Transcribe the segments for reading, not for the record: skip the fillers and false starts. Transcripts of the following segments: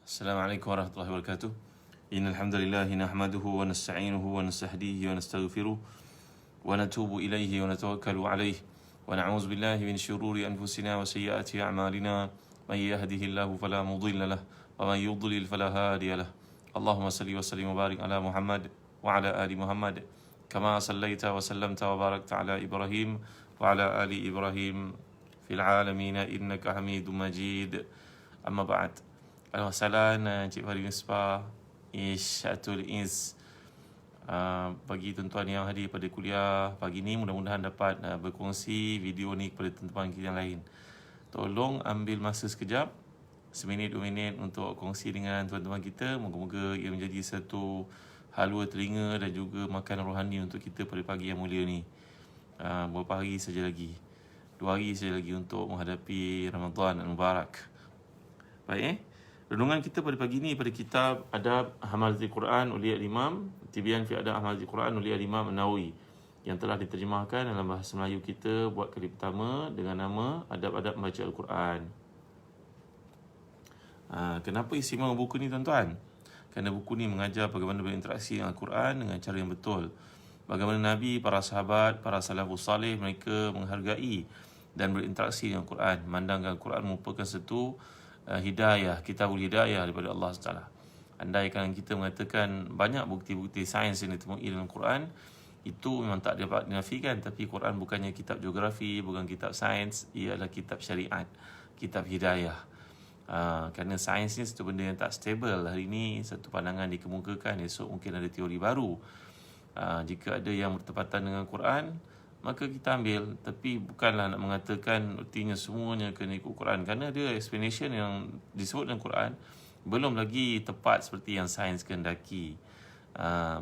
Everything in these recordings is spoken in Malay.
السلام عليكم ورحمة الله وبركاته. إن الحمد لله نحمده ونستعينه ونستهديه ونستغفره ونتوب إليه ونتوكل عليه ونعوذ بالله من شرور أنفسنا وسيئات أعمالنا. من يهده الله فلا مضل له ومن يضلل فلا هادي له. اللهم صل وسلم وبارك على محمد وعلى آل محمد كما صليت وسلمت وباركت على إبراهيم وعلى آل إبراهيم في العالمين إنك حميد مجيد. أما بعد. Alhamdulillah, Cik Fahri Misbah Isyatul Is, bagi tuan-tuan yang hadir pada kuliah pagi ni, mudah-mudahan dapat berkongsi video ni kepada tuan-tuan kita yang lain. Tolong ambil masa sekejap, seminit 2 minit untuk kongsi dengan tuan-tuan kita. Moga-moga ia menjadi satu halwa telinga dan juga makanan rohani untuk kita pada pagi yang mulia ni. Beberapa hari saja lagi, 2 hari saja lagi untuk menghadapi Ramadan Al-Mubarak. Baik, renungan kita pada pagi ini pada kitab Adab Hamalatul Quran oleh Imam Tibyan fi Adab Hamalatul Quran oleh Imam An-Nawawi, yang telah diterjemahkan dalam bahasa Melayu kita buat kali pertama dengan nama Adab-adab membaca Al-Quran. Kenapa istimewa buku ni, tuan-tuan? Kerana buku ni mengajar bagaimana berinteraksi dengan Al-Quran dengan cara yang betul. Bagaimana Nabi, para sahabat, para salafus salih, mereka menghargai dan berinteraksi dengan Al-Quran, memandangkan Al-Quran merupakan satu hidayah, kitabul hidayah daripada Allah SWT. Andaikan kita mengatakan banyak bukti-bukti sains yang ditemui dalam Quran, itu memang tak dapat dinafikan. Tapi Quran bukannya kitab geografi, bukan kitab sains, ia adalah kitab syariat, kitab hidayah. Kerana sains ni satu benda yang tak stable. Hari ini satu pandangan dikemukakan, esok mungkin ada teori baru. Jika ada yang bertepatan dengan Quran, maka kita ambil. Tapi bukanlah nak mengatakan artinya semuanya kena ikut Quran, kerana dia explanation yang disebut dalam Quran belum lagi tepat seperti yang sains kehendaki.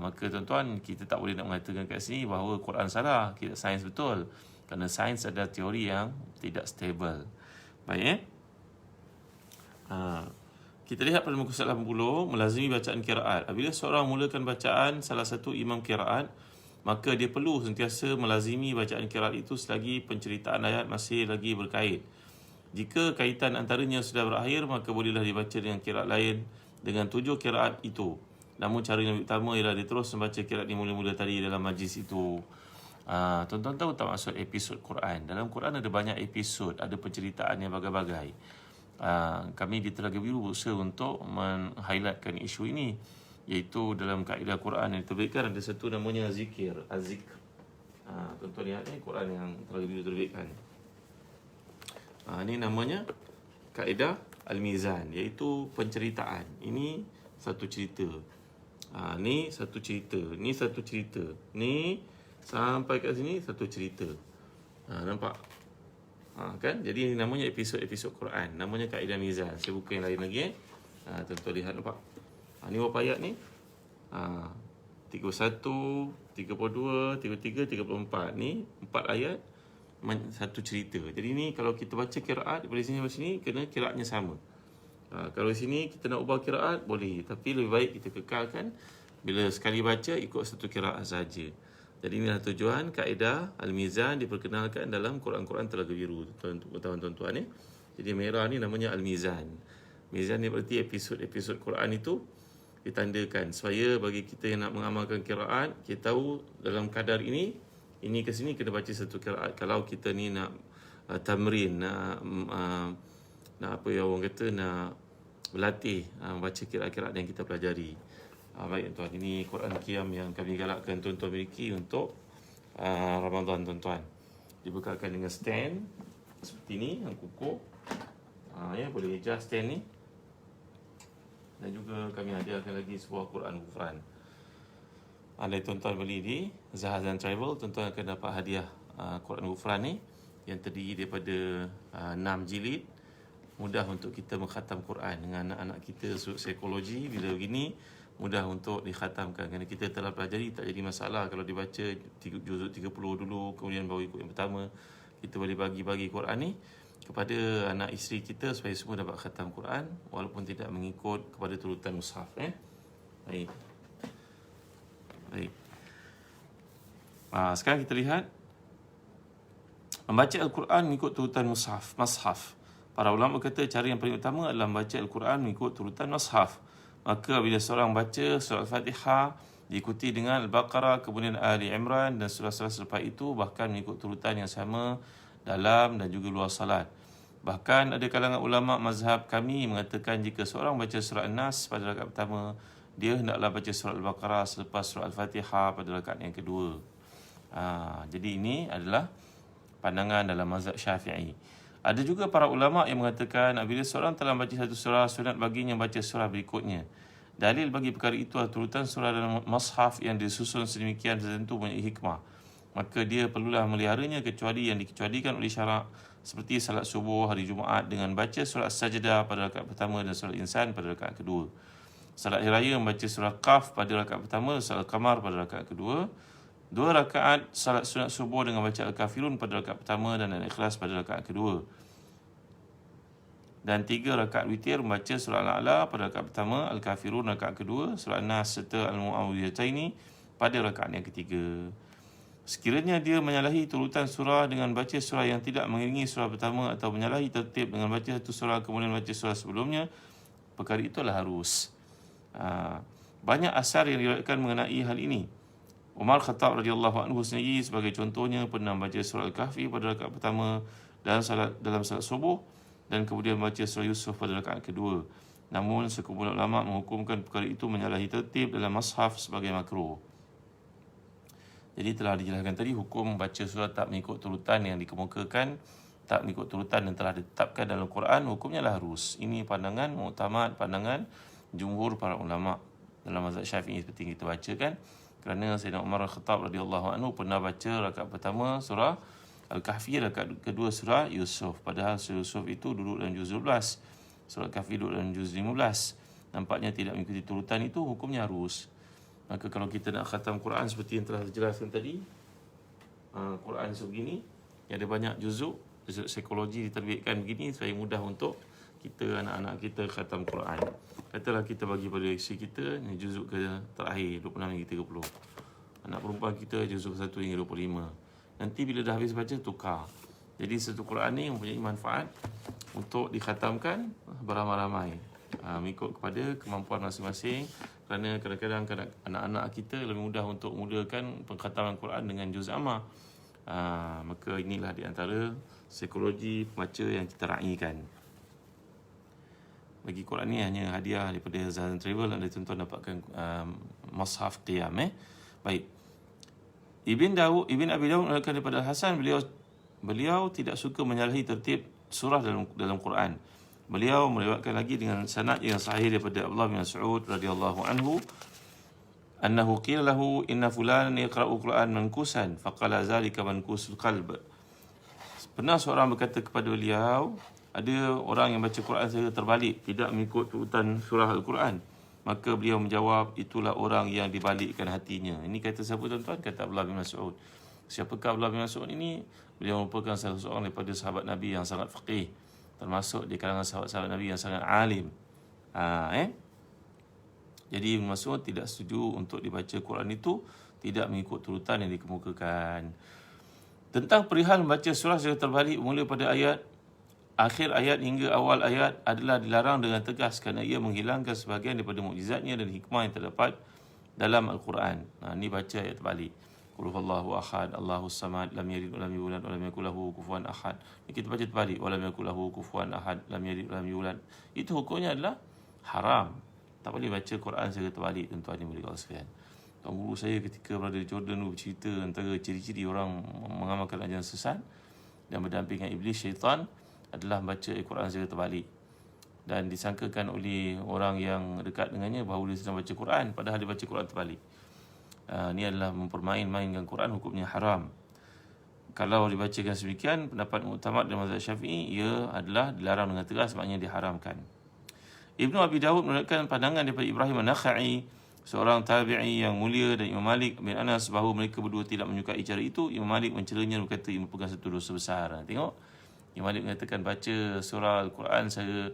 Maka tuan-tuan, kita tak boleh nak mengatakan kat sini bahawa Quran salah, kita sains betul, kerana sains ada teori yang tidak stable. Baik, kita lihat pada muka surat 80, melazimi bacaan qiraat. Apabila seorang mulakan bacaan salah satu imam qiraat, maka dia perlu sentiasa melazimi bacaan qiraat itu selagi penceritaan ayat masih lagi berkait. Jika kaitan antaranya sudah berakhir, maka bolehlah dibaca dengan qiraat lain dengan 7 qiraat itu. Namun cara yang utama ialah dia terus membaca qiraat yang mula-mula tadi dalam majlis itu. Tuan-tuan tahu tak maksud episod Quran? Dalam Quran ada banyak episod, ada penceritaan yang bagai-bagai. Kami di Telaga Biru berusaha untuk men-highlightkan isu ini, iaitu dalam kaedah Quran yang diterbitkan ada satu namanya zikir, az-zikr. Tuan-tuan lihat ni Quran yang Telaga Biru terbitkan. Ini namanya kaedah Al-Mizan, iaitu penceritaan. Ini satu cerita. Ni satu cerita, ni satu cerita. Ni sampai kat sini satu cerita. Nampak? Kan? Jadi ini namanya episod-episod Quran. Namanya kaedah Mizan. Saya buka yang lain lagi. Tuan-tuan lihat, nampak? Ni berapa ayat ni? 31, 32, 33, 34. Ni 4 ayat, satu cerita. Jadi ni kalau kita baca qiraat dari sini sampai sini, kena qiraatnya sama. Kalau di sini kita nak ubah qiraat, boleh. Tapi lebih baik kita kekalkan, bila sekali baca, ikut satu qiraat saja. Jadi inilah tujuan kaedah Al-Mizan diperkenalkan dalam Quran-Quran Telaga Biru, tuan-tuan. Jadi merah ni namanya Al-Mizan. Mizan ni berarti episod-episod Quran itu ditandakan supaya bagi kita yang nak mengamalkan qiraat, kita tahu dalam kadar ini ke sini kena baca satu qiraat. Kalau kita ni nak tamrin, nak apa yang orang kata, nak berlatih baca qiraat-qiraat yang kita pelajari. Baik tuan, ini Quran Qiyam yang kami galakkan tuan-tuan miliki untuk Ramadan, tuan-tuan. Dibekalkan dengan stand seperti ni, yang kukuh. Boleh adjust stand ni. Dan juga kami hadiahkan lagi sebuah Quran Ghufran. Andai tuan-tuan beli di Zahaz and Travel, tuan-tuan akan dapat hadiah Quran Ghufran ni, yang terdiri daripada 6 jilid. Mudah untuk kita mengkhatam Quran dengan anak-anak kita. Sudut psikologi, bila begini mudah untuk dikhatamkan, kerana kita telah pelajari, tak jadi masalah kalau dibaca juzuk 30 dulu, kemudian baru ikut yang pertama. Kita boleh bagi-bagi Quran ni kepada anak isteri kita supaya semua dapat khatam Quran walaupun tidak mengikut kepada turutan mushaf. Baik. Sekarang kita lihat membaca Al-Quran mengikut turutan mushaf. Para ulama kata cara yang paling utama adalah membaca Al-Quran mengikut turutan mushaf. Maka bila seorang baca surah Al-Fatihah diikuti dengan Al-Baqarah, kemudian Ali Imran dan surah-surah selepas itu, bahkan mengikut turutan yang sama dalam dan juga luar salat. Bahkan ada kalangan ulama mazhab kami mengatakan jika seorang baca surah An-Nas pada rakaat pertama, dia hendaklah baca surah Al-Baqarah selepas surah Al-Fatihah pada rakaat yang kedua. Jadi ini adalah pandangan dalam mazhab Syafi'i. Ada juga para ulama yang mengatakan apabila seorang telah baca satu surah, sunat baginya baca surah berikutnya. Dalil bagi perkara itu adalah turutan surah dalam mushaf yang disusun sedemikian tertentu punya hikmah. Maka dia perlulah meliharanya kecuali yang dikecualikan oleh syarak, seperti salat subuh hari Jumaat dengan baca surah As-Sajdah pada rakaat pertama dan surah Insan pada rakaat kedua. Salat hari raya membaca surah Qaf pada rakaat pertama, salat Qamar pada rakaat kedua. 2 rakaat salat sunat subuh dengan baca Al-Kafirun pada rakaat pertama dan Al-Ikhlas pada rakaat kedua. Dan 3 rakaat witir membaca surah Al-A'la pada rakaat pertama, Al-Kafirun rakaat kedua, surah An-Nas serta Al-Mu'awwidhataini pada rakaat yang ketiga. Sekiranya dia menyalahi turutan surah dengan baca surah yang tidak mengiringi surah pertama atau menyalahi tertib dengan baca satu surah kemudian baca surah sebelumnya, perkara itulah harus. Banyak asar yang diriwayatkan mengenai hal ini. Umar Khattab radhiyallahu anhu sendiri sebagai contohnya pernah baca surah Al-Kahfi pada rakaat pertama dalam salat subuh dan kemudian baca surah Yusuf pada rakaat kedua. Namun sekumpulan ulama menghukumkan perkara itu menyalahi tertib dalam mushaf sebagai makruh. Jadi telah dijelaskan tadi hukum baca surah tak mengikut turutan yang dikemukakan, tak mengikut turutan yang telah ditetapkan dalam Quran, hukumnya lah harus. Ini pandangan muktamad, pandangan jumhur para ulama dalam mazhab Syafi'i seperti yang kita baca kan. Kerana Sayyidina Umar Al-Khattab radhiyallahu anhu pernah baca rakaat pertama surah Al-Kahfi, rakaat kedua surah Yusuf. Padahal surah Yusuf itu duduk dalam juz 12. Surah Al-Kahfi duduk dalam juz 15. Nampaknya tidak mengikuti turutan itu, hukumnya harus. Maka kalau kita nak khatam Quran seperti yang telah dijelaskan tadi, Quran sebegini, yang ada banyak juzuk psikologi diterbitkan begini supaya mudah untuk kita, anak-anak kita khatam Quran. Katalah kita bagi pada isteri kita ni juzuk ke terakhir 26 hingga 30. Anak perempuan kita juzuk 1 hingga 25. Nanti bila dah habis baca tukar. Jadi satu Quran ni mempunyai manfaat untuk dikhatamkan beramai-ramai. Mengikut kepada kemampuan masing-masing. Kerana kadang-kadang anak-anak kita lebih mudah untuk mulakan pengkhataman Quran dengan juz amma. Maka inilah di antara psikologi pembaca yang kita raikan. Bagi Quran ni hanya hadiah daripada Zahran Travel, anda tuan-tuan dapatkan mushaf qiyam. Baik. Ibn Abi Dawud mengatakan daripada Hasan, beliau tidak suka menyalahi tertib surah dalam Quran. Beliau meriwayatkan lagi dengan sanad yang sahih daripada Abdullah bin Mas'ud radhiyallahu anhu annahu qila lahu inna fulanan yaqra'u Quran mankusan faqala zalika mankusul qalb. Pernah seorang berkata kepada beliau, ada orang yang baca Quran secara terbalik, tidak mengikut turutan surah Al-Quran. Maka beliau menjawab, itulah orang yang dibalikkan hatinya. Ini kata siapa tuan-tuan? Kata Abdullah bin Mas'ud. Siapakah Abdullah bin Mas'ud ini? Beliau merupakan salah seorang daripada sahabat Nabi yang sangat faqih, termasuk di kalangan sahabat-sahabat Nabi yang sangat alim. Jadi Ibn Mas'ud tidak setuju untuk dibaca Quran itu tidak mengikut turutan yang dikemukakan. Tentang perihal membaca surah secara terbalik mula pada akhir ayat hingga awal ayat adalah dilarang dengan tegas kerana ia menghilangkan sebahagian daripada mukjizatnya dan hikmah yang terdapat dalam Al-Quran. Ini baca ayat terbalik. Qul huwallahu ahad, Allahus samad, lam yalid walam yulad walam yakul lahu kufuwan ahad. Ini kita baca terbalik, walam yakul lahu kufuwan ahad, lam yalid walam yulad. Itu hukumnya adalah haram. Tak boleh baca Quran secara terbalik, tuan-tuan yang boleh sekalian. Tuan guru saya ketika berada di Jordan bercerita antara ciri-ciri orang mengamalkan ajaran sesat dan berdampingan iblis, syaitan, adalah baca Al-Quran secara terbalik. Dan disangkakan oleh orang yang dekat dengannya bahawa dia sedang baca Quran, padahal dia baca Quran terbalik. Ini adalah mempermain-mainkan Quran, hukumnya haram. Kalau dibacakan sedemikian, pendapat muktamad dalam mazhab Syafi'i, ia adalah dilarang dengan tegas, maknanya diharamkan. Ibnu Abi Dawud menurutkan pandangan daripada Ibrahim An-Nakha'i, seorang tabi'i yang mulia, dan Imam Malik bin Anas bahawa mereka berdua tidak menyukai cara itu. Imam Malik mencelanya dan berkata ia merupakan satu dosa besar. Tengok, Imam Malik mengatakan baca surah Al-Quran secara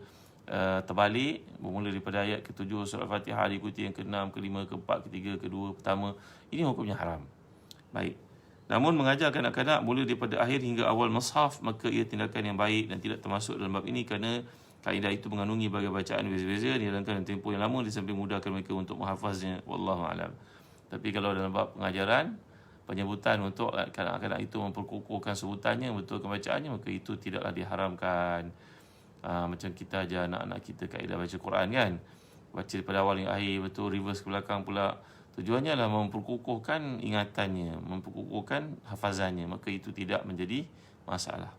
terbalik, bermula daripada ayat ke-7 surah Al-Fatihah, diikuti yang ke-6, ke-5, ke-4, ke-3, ke-2, pertama. Ini hukumnya haram. Baik. Namun mengajar kanak-kanak mula daripada akhir hingga awal mushaf, maka ia tindakan yang baik dan tidak termasuk dalam bab ini kerana kaedah itu mengandungi berbagai bacaan beza-beza dijalankan dalam tempoh yang lama di samping mudahkan mereka untuk menghafaznya. Wallahu a'lam. Tapi kalau dalam bab pengajaran, penyebutan untuk kanak-kanak itu memperkukuhkan sebutannya, betulkan bacaannya, maka itu tidaklah diharamkan. Macam kita ajar anak-anak kita kaedah baca Quran kan, baca daripada awal hingga akhir, betul, reverse ke belakang pula. Tujuannya adalah memperkukuhkan ingatannya, memperkukuhkan hafazannya, maka itu tidak menjadi masalah.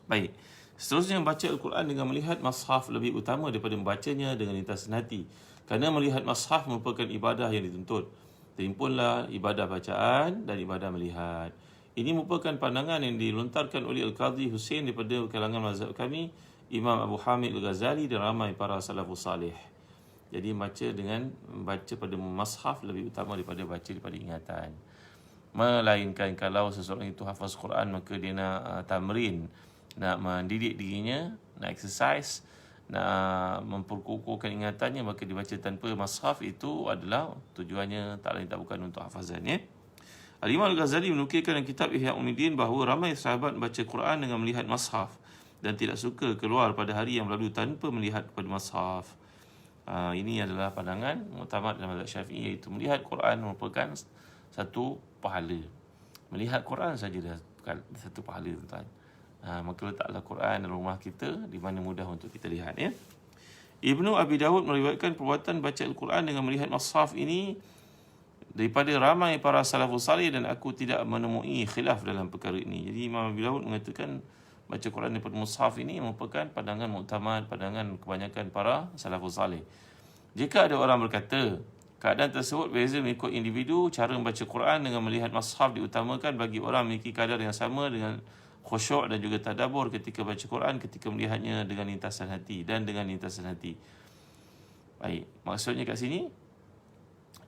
Baik, seterusnya membaca Al-Quran dengan melihat mushaf lebih utama daripada membacanya dengan lintasan hati. Kerana melihat mushaf merupakan ibadah yang dituntut. Terhimpunlah ibadah bacaan dan ibadah melihat. Ini merupakan pandangan yang dilontarkan oleh Al-Qadhi Hussein daripada kalangan mazhab kami, Imam Abu Hamid Al-Ghazali dan ramai para salafus salih. Jadi baca pada mushaf lebih utama daripada baca daripada ingatan. Melainkan kalau seseorang itu hafaz Quran, maka dia nak tamrin, nak mendidik dirinya, nak exercise, nak memperkukuhkan ingatannya, maka dibaca tanpa mushaf. Itu adalah tujuannya, tak lain tak bukan untuk hafazannya. Al-Imam Al-Ghazali menukilkan dalam kitab Ihya Ulumuddin bahawa ramai sahabat baca Quran dengan melihat mushaf dan tidak suka keluar pada hari yang berlalu tanpa melihat kepada mushaf. Ini adalah pandangan muktamad dalam mazhab Syafi'i, iaitu melihat Quran merupakan satu pahala. Melihat Quran saja dah satu pahala, tuan. Maka letaklah Quran dalam rumah kita di mana mudah untuk kita lihat, ya. Ibnu Abi Dawud meriwayatkan perbuatan baca Al-Quran dengan melihat mushaf ini daripada ramai para salafus salih, dan aku tidak menemui khilaf dalam perkara ini. Jadi Imam Abi Dawud mengatakan baca Quran daripada mushaf ini merupakan pandangan muktamad, pandangan kebanyakan para salafus salih. Jika ada orang berkata keadaan tersebut berbeza mengikut individu, cara membaca Quran dengan melihat mushaf diutamakan bagi orang memiliki kadar yang sama dengan khusyuk dan juga tadabbur ketika baca Quran, ketika melihatnya dengan lintasan hati dan dengan lintasan hati. Baik, maksudnya kat sini,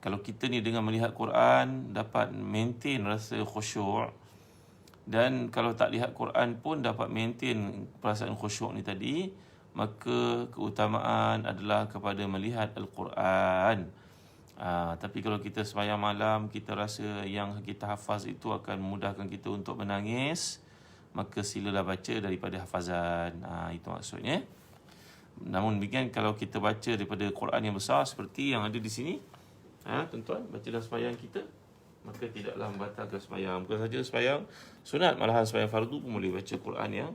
kalau kita ni dengan melihat Quran dapat maintain rasa khusyuk, dan kalau tak lihat Quran pun dapat maintain perasaan khusyuk ni tadi, maka keutamaan adalah kepada melihat Al-Quran. Tapi kalau kita sembahyang malam, kita rasa yang kita hafaz itu akan memudahkan kita untuk menangis, maka silalah baca daripada hafazan. Itu maksudnya. Namun demikian, kalau kita baca daripada Quran yang besar seperti yang ada di sini, tuan-tuan, baca dalam sembahyang kita, maka tidaklah membatalkan sembahyang. Bukan saja sembahyang sunat, malahan sembahyang fardu pun boleh baca Quran yang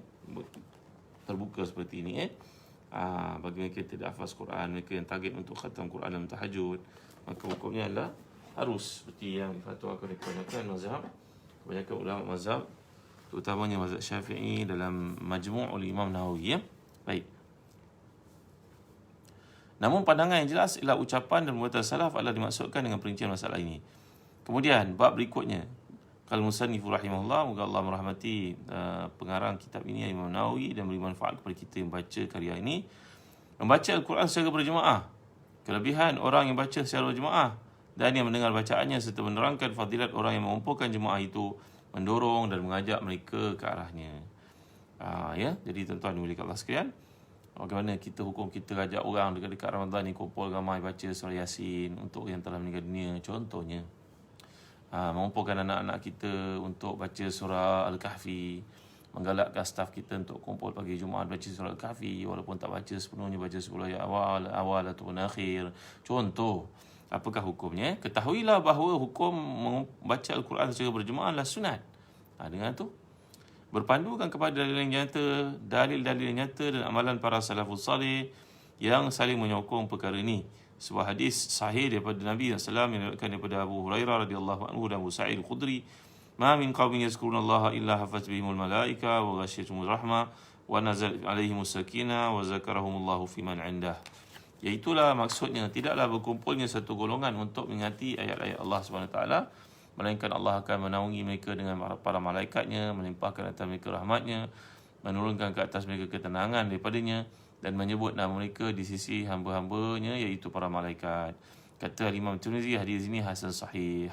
terbuka seperti ini. Bagi mereka yang tidak hafaz Quran, mereka yang target untuk khatam Quran dalam tahajud, maka hukumnya adalah harus seperti yang difatwakan oleh kebanyakan ulama mazhab, terutamanya mazhab Syafi'i dalam Majmu' oleh Imam Nawawi, ya. Baik. Namun pandangan yang jelas ialah ucapan dan perbuatan salaf adalah dimaksudkan dengan perincian masalah ini. Kemudian bab berikutnya, kalau musannifu rahimahullah, moga Allah merahmati pengarang kitab ini, Imam Nawawi, dan beri manfaat kepada kita yang baca karya ini. Membaca Al-Quran secara berjemaah, kelebihan orang yang baca secara berjemaah dan yang mendengar bacaannya, serta menerangkan fadilat orang yang mengumpulkan jemaah itu, mendorong dan mengajak mereka ke arahnya. Ya, jadi tuan-tuan dimiliki Allah sekalian, bagaimana kita hukum kita ajak orang dekat-dekat Ramadan ni kumpul ramai baca surah Yasin untuk yang telah meninggal dunia, contohnya. Mengumpulkan anak-anak kita untuk baca surah Al-Kahfi, menggalakkan staf kita untuk kumpul pagi Jumaat baca surah Al-Kahfi, walaupun tak baca sepenuhnya, baca 10 ayat awal ataupun akhir, contoh. Apakah hukumnya? Ketahuilah bahawa hukum membaca Al-Quran secara berjemaah adalah sunat. Dengan tu berpandukan kepada dalil-dalil yang nyata dan amalan para salafus salih yang saling menyokong perkara ini. Sebuah hadis sahih daripada Nabi SAW yang diriwayatkan daripada Abu Hurairah radhiyallahu anhu dan Abu Sa'id Al-Khudri, "Ma min qaumin yazkurunallaha illa hafat bihimul malaika wa ghasyiyatuhumur rahmah wa nazal alaihimus sakinah wa zakarahumullahu fiman 'indah." Iaitulah maksudnya, tidaklah berkumpulnya satu golongan untuk mengingati ayat-ayat Allah SWT, melainkan Allah akan menaungi mereka dengan para malaikatnya, melimpahkan atas mereka rahmatnya, menurunkan ke atas mereka ketenangan daripadanya, dan menyebut nama mereka di sisi hamba-hambanya, iaitu para malaikat. Kata Imam Tirmizi, hadis ini hasan sahih.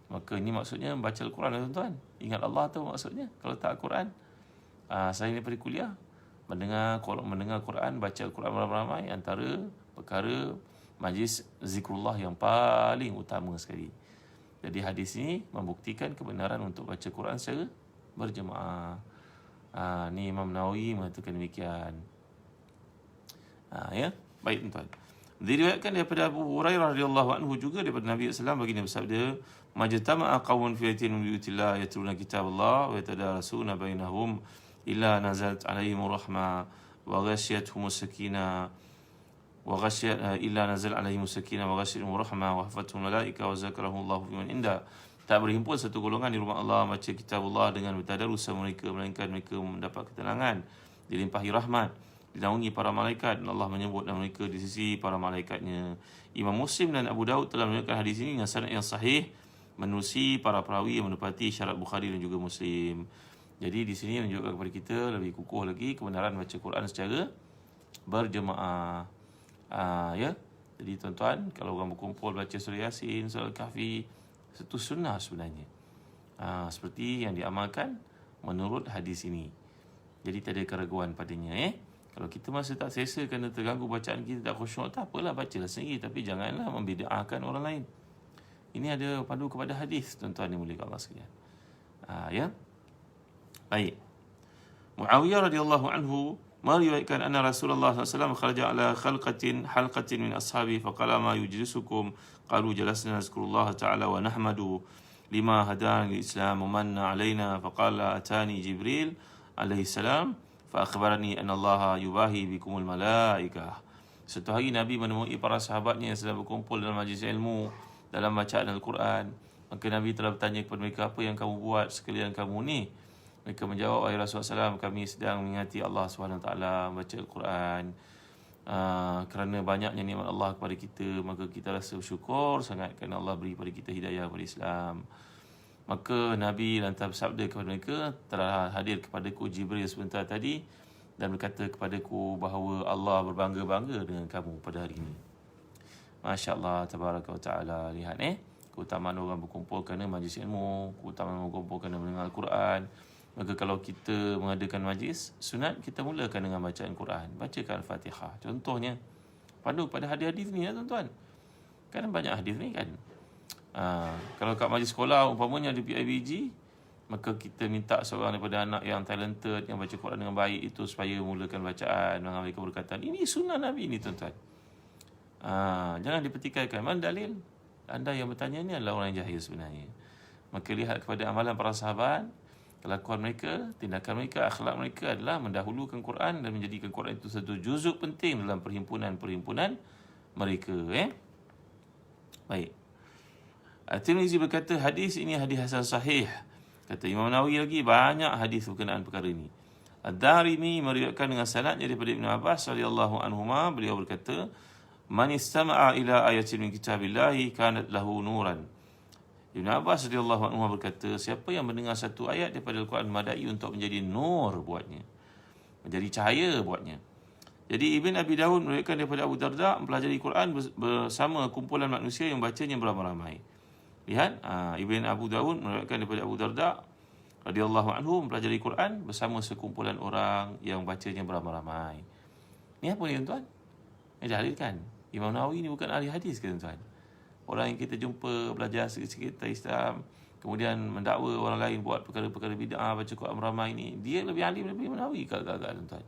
Maka ini maksudnya baca Al-Quran, tuan-tuan. Ingat Allah tu maksudnya. Kalau tak Al-Quran, saya daripada kuliah, mendengar Quran, baca Al-Quran ramai-ramai, antara perkara majlis zikrullah yang paling utama sekali. Jadi hadis ini membuktikan kebenaran untuk baca Quran secara berjemaah. Ni Imam Nawawi mengatakan demikian. Ya, baik tuan. Diriwayatkan daripada Abu Hurairah radhiyallahu anhu juga daripada Nabi sallallahu alaihi wasallam baginda bersabda, "Majtama'a qaumun fi baitin min buyutillah yatluna kitaballah wa yatadarasuna bainahum illa nazalat alaihimur rahmah wa ghasyiyatuhumus sakinah wa ghasyiyat illa nazal alaihimus sakinah wa ghasyiyatuhumur rahmah wa hafathumul malaika wa zakarahumullahu fiman inda." Tak berhimpun satu golongan di rumah Allah baca kitabullah dengan bertadarus sama mereka, melainkan mereka mendapat ketenangan, dilimpahi rahmat, dinaungi para malaikat, dan Allah menyebut nama mereka di sisi para malaikatnya. Imam Muslim dan Abu Daud telah menunjukkan hadis ini dengan sanad yang sahih menerusi para perawi yang menepati syarat Bukhari dan juga Muslim. Jadi di sini menunjukkan kepada kita lebih kukuh lagi kebenaran baca Quran secara berjemaah. Ya. Jadi tuan-tuan, kalau orang berkumpul baca surah Yasin, surah Al-Kahfi, itu sunnah sebenarnya. Seperti yang diamalkan menurut hadis ini. Jadi tak ada keraguan padanya. Kalau kita masa tak selesa kerana terganggu bacaan kita, tak khusyuk, tak apalah, bacalah sendiri. Tapi janganlah membida'ahkan orang lain. Ini ada pandu kepada hadis, tuan-tuan yang mulia Allah sekalian. Ya. Baik. Muawiyah radhiyallahu anhu meriwayatkan anna Rasulullah SAW kharaja ala halqatin min ashabi faqala ma yujlisukum qalu jalasna nazkurullah ta'ala wa nahmadu lima hadana lil islam wa manna alaina faqala atani Jibril alaihi salam fa akhbarani anna Allah yubahi bikumul malaikah. Suatu hari Nabi menemui para sahabatnya yang sedang berkumpul dalam majlis ilmu dalam bacaan Al-Quran. Maka Nabi telah bertanya kepada mereka, apa yang kamu buat sekalian kamu ni? Mereka menjawab, wahai Rasulullah SAW, kami sedang mengingati Allah SWT, baca Al-Quran. Kerana banyaknya nikmat Allah kepada kita, maka kita rasa bersyukur sangat kerana Allah beri kepada kita hidayah kepada Islam. Maka Nabi lantas bersabda kepada mereka, telah hadir kepadaku Jibril sebentar tadi dan berkata kepadaku bahawa Allah berbangga-bangga dengan kamu pada hari ini. Masya Allah, tabaraka wa ta'ala. Lihat keutamaan orang berkumpul kerana majlis ilmu, keutamaan orang berkumpul kerana mendengar Al-Quran. Maka kalau kita mengadakan majlis sunat, kita mulakan dengan bacaan Quran, bacakan Al-Fatihah. Contohnya pandu pada hadis-hadis ni ya tuan-tuan. Kan banyak hadis ni kan. Kalau kat majlis sekolah umpamanya ada PIBG, maka kita minta seorang daripada anak yang talented, yang baca Quran dengan baik itu supaya mulakan bacaan, mengambil keberkatan. Ini sunnah Nabi ni tuan-tuan. Jangan dipertikaikan. Mana dalil? Anda yang bertanya ni adalah orang yang jahil sebenarnya. Maka lihat kepada amalan para sahabat, kelakuan mereka, tindakan mereka, akhlak mereka adalah mendahulukan Quran dan menjadikan Quran itu satu juzuk penting dalam perhimpunan-perhimpunan mereka. Baik. At-Tirmizi berkata hadis ini hadis hasan sahih. Kata Imam Nawawi lagi banyak hadis berkenaan perkara ini. Ad-Darimi meriwayatkan dengan sanadnya daripada Ibn Abbas radhiyallahu anhuma, beliau berkata, "Man istama'a ila ayatin min kitabillahi kanat lahu nuran." Ibn Abbas radhiyallahu anhu berkata, siapa yang mendengar satu ayat daripada Al-Quran madai untuk menjadi nur buatnya, menjadi cahaya buatnya. Jadi Ibn Abi Dawud meriwayatkan daripada Abu Darda mempelajari Quran bersama kumpulan manusia yang bacanya beramai-ramai. Lihat, Ibn Abu Dawud meriwayatkan daripada Abu Darda radhiyallahu anhu mempelajari Quran bersama sekumpulan orang yang bacanya beramai-ramai. Ni apa ni tuan-tuan? Dalilkan. Imam Nawawi ni bukan ahli hadis ke tuan-tuan? Orang yang kita jumpa belajar sikit-sikit tentang Islam, kemudian mendakwa orang lain buat perkara-perkara bid'ah, baca Quran ramai ini, dia lebih alim daripada Imam Nawawi agak-agak tuan-tuan.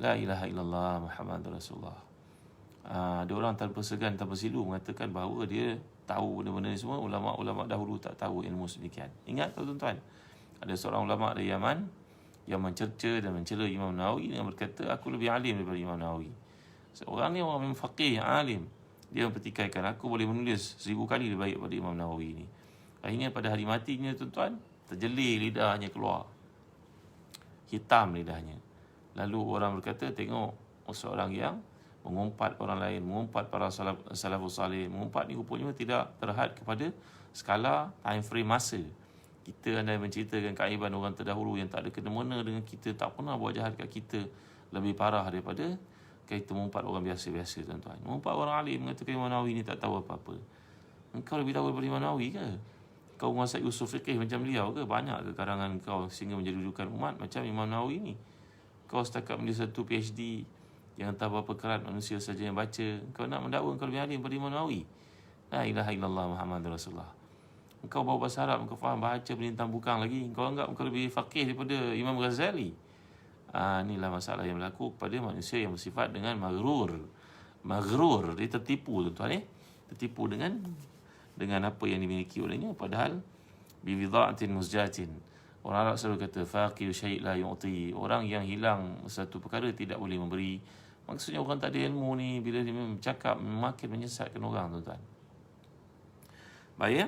La ilaha illallah Muhammadur Rasulullah. Ada orang tanpa segan, tanpa silu mengatakan bahawa dia tahu benda-benda ni semua. Ulama-ulama dahulu tak tahu ilmu sedemikian. Ingat tuan-tuan, ada seorang ulama dari Yaman yang mencerca dan mencela Imam Nawawi dengan berkata, aku lebih alim daripada Imam Nawawi. Seorang ni orang faqih yang alim, dia mempertikaikan, aku boleh menulis 1000 kali lebih baik pada Imam Nawawi ni. Akhirnya pada hari matinya tuan-tuan, terjeli lidahnya keluar, hitam lidahnya. Lalu orang berkata, tengok seorang yang mengumpat orang lain, mengumpat para salafus salih. Mengumpat ni rupanya tidak terhad kepada skala time frame masa. Kita andai menceritakan keaiban orang terdahulu yang tak ada kena-mena dengan kita, tak pernah buat jahat kat kita, lebih parah daripada kita mengumpat orang biasa-biasa tuan-tuan. Mengumpat orang alim mengatakan Imam Nawawi ni tak tahu apa-apa. Engkau lebih tahu daripada Imam Nawawi ke? Kau menguasai usul fiqh macam beliau ke? Banyak ke karangan kau sehingga menjadi rujukan umat macam Imam Nawawi ni? Kau setakat menjadi satu PhD yang entah berapa kerat manusia saja yang baca. Kau nak mendakwa kau lebih alim daripada Imam Nawawi? La ilaha illallah Muhammadur Rasulullah. Engkau bawa bahasa Arab, engkau faham baca bentang bukang lagi. Engkau anggap engkau lebih faqih daripada Imam Ghazali. Inilah masalah yang berlaku kepada manusia yang bersifat dengan maghrur. Dia tertipu tuan-tuan. Tertipu dengan apa yang dimiliki olehnya. Padahal bibidha'atin muzjatin. Orang Arab selalu kata faqih syai' la yu'ti. Orang yang hilang satu perkara tidak boleh memberi. Maksudnya orang tak ada ilmu ni, bila dia bercakap makin menyesatkan orang, tuan-tuan. Baik ya.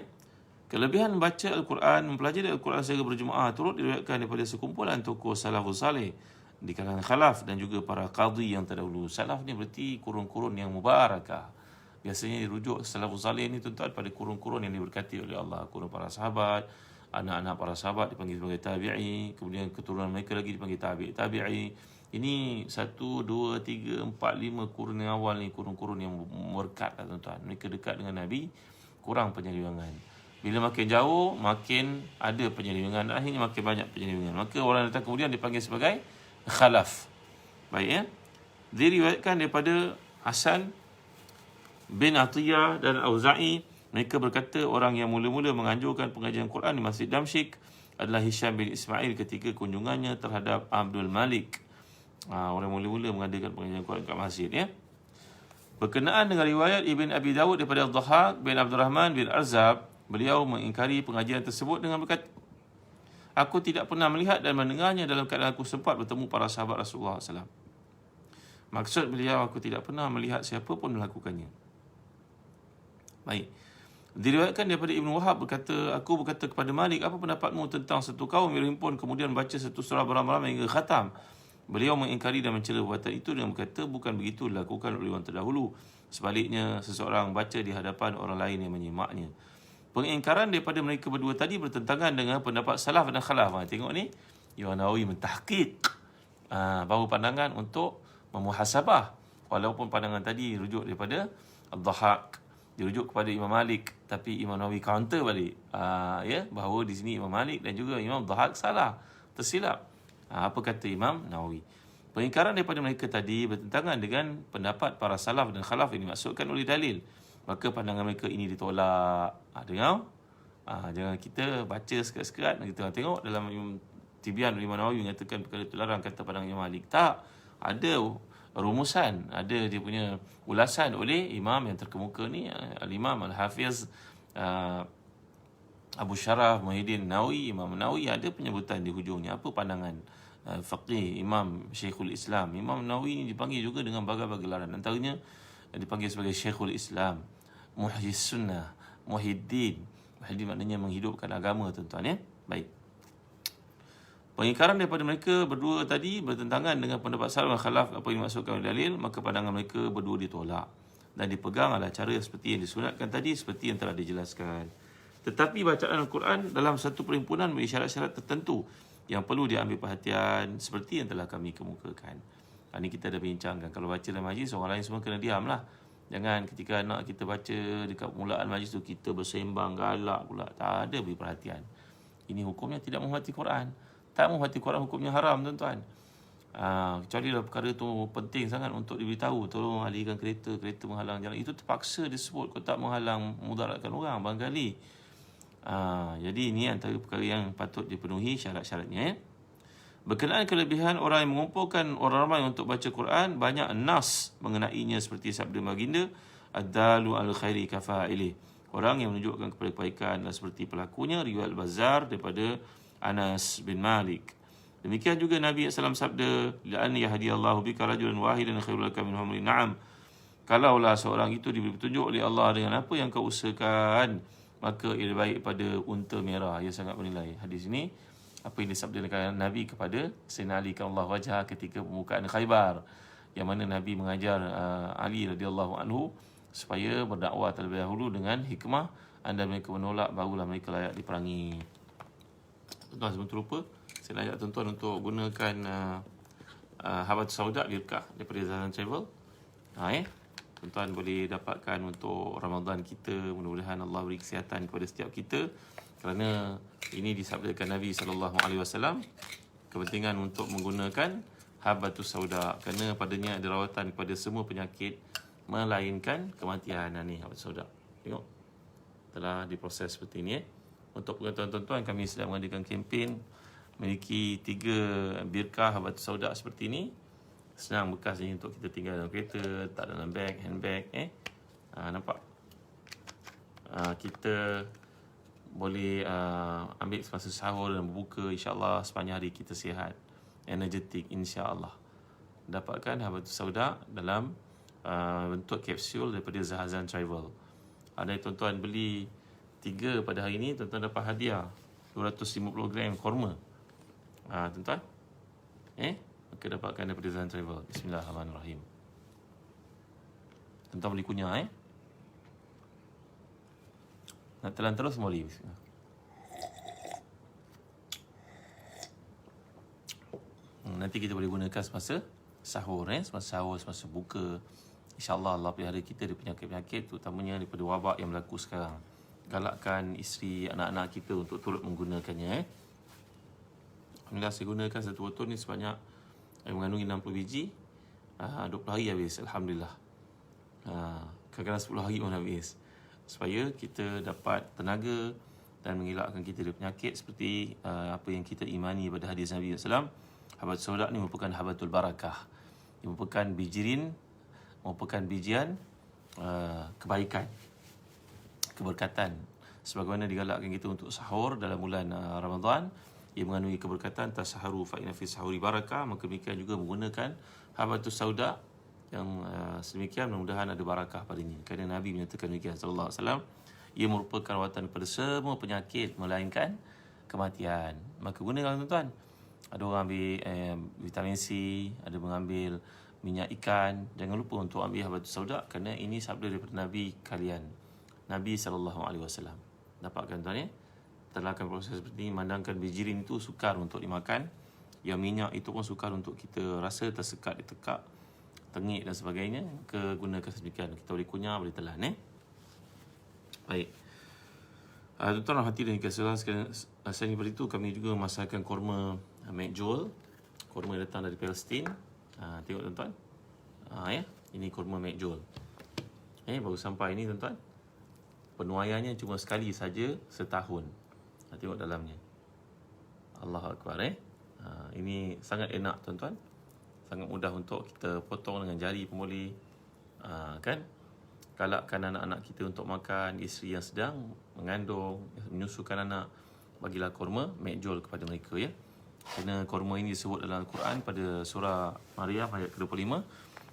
Kelebihan membaca Al-Quran, mempelajari Al-Quran secara berjemaah turut diriwayatkan daripada sekumpulan tokoh salafus salih di kalangan khalaf dan juga para qadhi yang terdahulu. Salaf ni berarti kurun-kurun yang mubarakah. Biasanya dirujuk salafus salih ni, tuan-tuan, pada kurun-kurun yang diberkati oleh Allah. Kurun para sahabat, anak-anak para sahabat dipanggil sebagai tabi'i, kemudian keturunan mereka lagi dipanggil tabi'i. Ini 1, 2, 3, 4, 5 kurun yang awal ni, kurun-kurun yang berkat, tuan-tuan. Mereka dekat dengan Nabi, kurang penyelewengan. Bila makin jauh, makin ada penyelewengan. Akhirnya makin banyak penyelewengan. Maka orang datang kemudian dipanggil sebagai khalaf. Baik ya. Diriwayatkan daripada Hasan bin Atiyah dan Auza'i. Mereka berkata orang yang mula-mula menganjurkan pengajian Quran di Masjid Damsyik adalah Hisham bin Ismail ketika kunjungannya terhadap Abdul Malik. Orang mula-mula mengadakan pengajian Quran kat masjid ya. Berkenaan dengan riwayat Ibn Abi Dawud daripada Al-Dhahak bin Abdul Rahman bin Arzab, beliau mengingkari pengajian tersebut dengan berkata, aku tidak pernah melihat dan mendengarnya dalam keadaan aku sempat bertemu para sahabat Rasulullah SAW. Maksud beliau, aku tidak pernah melihat siapa pun melakukannya. Baik. Diriwayatkan daripada Ibn Wahab berkata, aku berkata kepada Malik, apa pendapatmu tentang satu kaum yang berhimpun kemudian baca satu surah beramai-ramai hingga khatam? Beliau mengingkari dan mencela perbuatan itu dengan berkata, bukan begitu dilakukan oleh orang terdahulu. Sebaliknya, seseorang baca di hadapan orang lain yang menyimaknya. Pengingkaran daripada mereka berdua tadi bertentangan dengan pendapat salaf dan khalaf. Tengok ni, Imam Nawawi mentahqiq bahawa pandangan untuk memuhasabah. Walaupun pandangan tadi rujuk daripada Al-Dhahak, dirujuk kepada Imam Malik, tapi Imam Nawawi counter balik. Bahawa di sini Imam Malik dan juga Imam Dhahak salah, tersilap. Apa kata Imam Nawawi? Pengingkaran daripada mereka tadi bertentangan dengan pendapat para salaf dan khalaf yang dimaksudkan oleh dalil. Maka pandangan mereka ini ditolak. Dengar? Jangan kita baca sekat-sekat. Kita tengok dalam Tibyan Imam Nawawi mengatakan perkara itu larang, kata pandangan Imam Malik. Tak. Ada rumusan. Ada dia punya ulasan oleh imam yang terkemuka ni. Al-Imam Al-Hafiz Abu Syaraf Muhyiddin Nawawi. Imam Nawawi ada penyebutan di hujungnya. Apa pandangan faqih Imam Syekhul Islam. Imam Nawawi ini dipanggil juga dengan berbagai gelaran. Antaranya dipanggil sebagai Syekhul Islam, Muhyis Sunnah, Muhyiddin. Muhyiddin maknanya menghidupkan agama, tuan-tuan ya. Baik. Pengingkaran daripada mereka berdua tadi bertentangan dengan pendapat salaf dan khalaf apa yang dimaksudkan oleh dalil, maka pandangan mereka berdua ditolak dan dipegang adalah cara seperti yang disunatkan tadi, seperti yang telah dijelaskan. Tetapi bacaan Al-Quran dalam satu perhimpunan memiliki syarat-syarat tertentu yang perlu diambil perhatian seperti yang telah kami kemukakan. Ini kita dah bincangkan. Kalau baca dalam majlis, orang lain semua kena diam lah. Jangan ketika anak kita baca dekat permulaan majlis tu, kita bersembang galak pula. Tak ada beri perhatian. Ini hukumnya tidak menghormati Quran. Tak menghormati Quran hukumnya haram, tuan-tuan. Kecuali lah perkara tu penting sangat untuk diberitahu. Tolong alihkan kereta menghalang jalan. Itu terpaksa disebut. Kau tak menghalang, mudaratkan orang barangkali. Jadi ini antara perkara yang patut dipenuhi syarat-syaratnya ya. Berkenaan kelebihan orang yang mengumpulkan orang ramai untuk baca Quran, banyak nas mengenainya seperti sabda baginda, ad-dalu al-khairi kafa'ilih. Orang yang menunjukkan kepada kebaikan adalah seperti pelakunya. Riwayat Al-Bazzar daripada Anas bin Malik. Demikian juga Nabi SAW sabda, la'an yahdiyallahu bika rajulan wahidan khairul laka min humri na'am. Kalaulah seorang itu diberi petunjuk oleh Allah dengan apa yang kau usahakan, maka ia baik pada unta merah. Ia sangat bernilai. Hadis ini apa yang disabdakan Nabi kepada Sayyidina Ali karramallahu wajhah ketika pembukaan Khaybar, yang mana Nabi mengajar Ali radhiyallahu anhu supaya berdakwah terlebih dahulu dengan hikmah. Anda mereka menolak, barulah mereka layak diperangi. Tuan-tuan, sebelum terlupa, saya ajak tuan-tuan untuk gunakan Habatus Sauda Lirkah daripada Zazan Travel. Tuan-tuan boleh dapatkan untuk Ramadan kita. Mudah-mudahan Allah beri kesihatan kepada setiap kita, kerana ini disabdakan Nabi SAW, kepentingan untuk menggunakan Habatus Sauda, kerana padanya ada rawatan kepada semua penyakit melainkan kematian. Ni Habatus Sauda, tengok telah diproses seperti ini Untuk pengetahuan tuan-tuan, kami sedang mengadakan kempen memiliki 3 birkah Habatus Sauda seperti ini. Senang bekas ni untuk kita tinggal dalam kereta, tak dalam beg, handbag. Nampak? Kita boleh ambil semasa sahur dan berbuka, insyaAllah sepanjang hari kita sihat, energetik, insyaAllah. Dapatkan Habatus Sauda dalam bentuk kapsul daripada Zahazan Travel. Ada tuan-tuan beli 3 pada hari ini, tuan-tuan dapat hadiah 250 gram korma. Tuan-tuan, maka dapatkan daripada Zahazan Travel. Bismillahirrahmanirrahim. Tuan-tuan boleh kunyah. Nak telan terus boleh. Nanti kita boleh gunakan semasa sahur, semasa sahur, semasa buka. InsyaAllah Allah pelihara kita dari penyakit-penyakit, terutamanya daripada wabak yang berlaku sekarang. Galakkan isteri, anak-anak kita untuk turut menggunakannya. Alhamdulillah, saya gunakan satu botol ni sebanyak mengandungi 60 biji. 20 hari habis, Alhamdulillah. Kadang-kadang 10 hari pun habis. Supaya kita dapat tenaga dan mengelakkan kita dari penyakit seperti apa yang kita imani pada hadis Nabi SAW. Habatus Sauda ni merupakan habatul barakah. Ia merupakan bijirin, merupakan bijian kebaikan, keberkatan. Sebagaimana digalakkan kita untuk sahur dalam bulan Ramadan, ia mengandungi keberkatan. Tasaharu fa inna fi sahuri barakah. Maka demikian juga menggunakan Habatus Sauda yang sedemikian, mudah-mudahan ada barakah padanya. Kerana Nabi menyatakan demikian sallallahu alaihi wasallam, ia merupakan rawatan pada semua penyakit melainkan kematian. Maka gunakan tuan-tuan. Ada orang ambil vitamin C, ada mengambil minyak ikan. Jangan lupa untuk ambil Habatus Sauda kerana ini sabda daripada Nabi kalian, Nabi sallallahu alaihi wasallam. Dapatkan tuan Terlakan proses seperti ini. Mandangkan bijirin itu sukar untuk dimakan, yang minyak itu pun sukar untuk kita rasa tersekat di tekak, tengik dan sebagainya. Gunakan sedemikian. Kita boleh kunyah, boleh telan. Baik. Tuan-tuan hati dan kasih Allah sekalian, selain daripada itu kami juga masakkan korma McJoel. Korma datang dari Palestin. Tengok tuan-tuan. Ini korma McJoel. Baru sampai ini tuan-tuan. Penuaiannya cuma sekali saja setahun. Tengok dalamnya. Allahu Akbar. Ini sangat enak tuan-tuan. Sangat mudah untuk kita potong dengan jari pun boleh. Kan? Galakkan anak-anak kita untuk makan. Isteri yang sedang mengandung, menyusukan anak, bagilah korma McJoel kepada mereka. Kerana korma ini disebut dalam Al-Quran pada surah Maryam ayat ke-25.